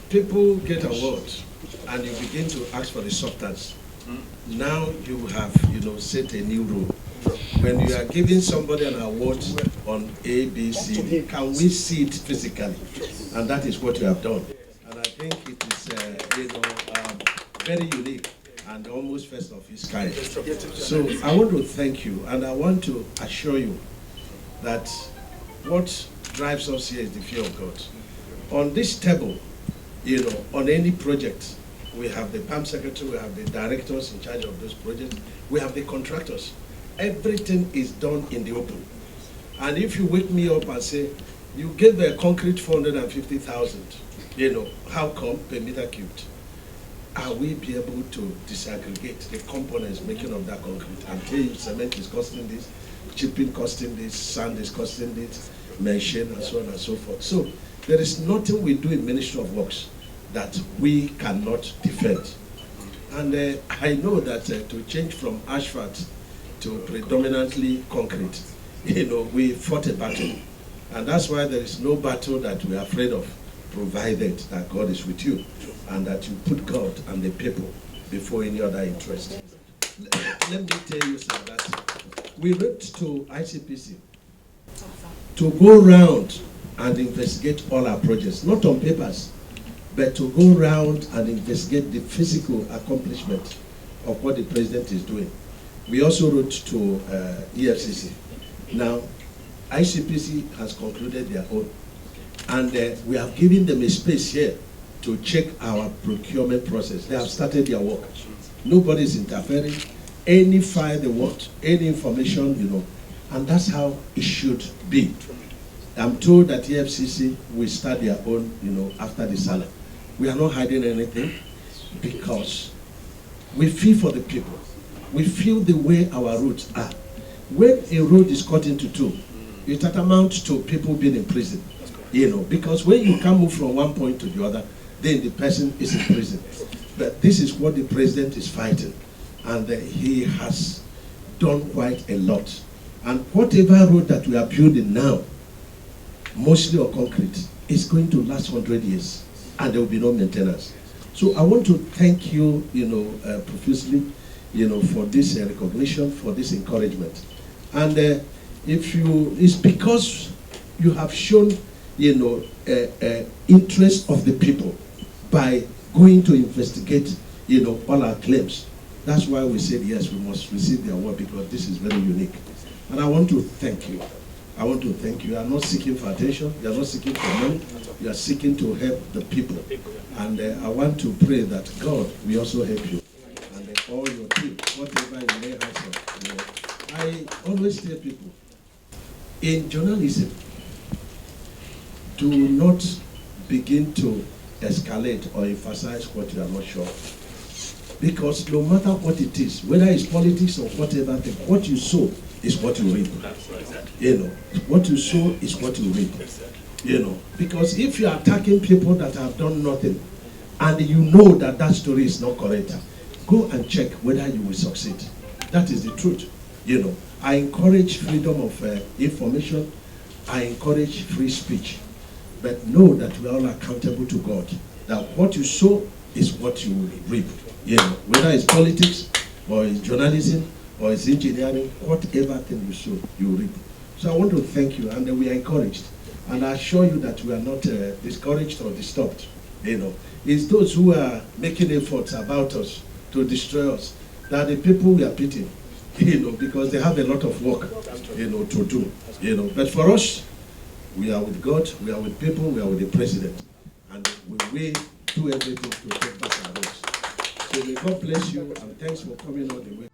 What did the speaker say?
people get awards and you begin to ask for the substance. Now you have, set a new rule. When you are giving somebody an award on A, B, C, can we see it physically? And that is what you have done. And I think it is, very unique and almost first of its kind. So I want to thank you, and I want to assure you that what drives us here is the fear of God. On this table, on any project, we have the PAM secretary, we have the directors in charge of those projects, we have the contractors. Everything is done in the open. And if you wake me up and say, you gave a concrete 450,000, how come per meter cubed? Are we be able to disaggregate the components making of that concrete and tell you cement is costing this, chipping costing this, sand is costing this, machine, and so on and so forth. So there is nothing we do in Ministry of Works that we cannot defend. And I know that to change from asphalt to predominantly concrete, we fought a battle. And that's why there is no battle that we are afraid of, provided that God is with you and that you put God and the people before any other interest. Let me tell you, sir, that we wrote to ICPC to go around and investigate all our projects, not on papers, but to go around and investigate the physical accomplishment of what the president is doing. We also wrote to EFCC. Now, ICPC has concluded their own, and we have given them a space here to check our procurement process. They have started their work. Nobody is interfering. Any file they want, any information, and that's how it should be. I'm told that EFCC will start their own, after the summer. We are not hiding anything because we feel for the people. We feel the way our roads are. When a road is cut into two, it amounts to people being in prison. Because when you can move from one point to the other, then the person is in prison. But this is what the president is fighting. And he has done quite a lot. And whatever road that we are building now, mostly on concrete, is going to last 100 years. And there will be no maintenance. So I want to thank you, profusely, for this recognition, for this encouragement. And it's because you have shown, interest of the people by going to investigate, all our claims. That's why we said, yes, we must receive the award because this is very unique. And I want to thank you. I want to thank you. You are not seeking for attention. You are not seeking for money. You are seeking to help the people. And I want to pray that God will also help you. And all your team, whatever you may have. I always tell people, in journalism, do not begin to escalate or emphasize what you are not sure. Because no matter what it is, whether it's politics or whatever, what you sow is what you reap. What you sow is what you reap. Because if you are attacking people that have done nothing, and you know that that story is not correct, go and check whether you will succeed. That is the truth. I encourage freedom of information. I encourage free speech. But know that we are all accountable to God. That what you sow is what you will reap. Whether it's politics, or it's journalism, or it's engineering, whatever thing you sow, you reap. So I want to thank you, and we are encouraged. And I assure you that we are not discouraged or disturbed. It's those who are making efforts about us to destroy us that the people we are pitying, because they have a lot of work, to do. But for us, we are with God, we are with people, we are with the president, and we do everything to take back our roads. So may God bless you, and thanks for coming all the way.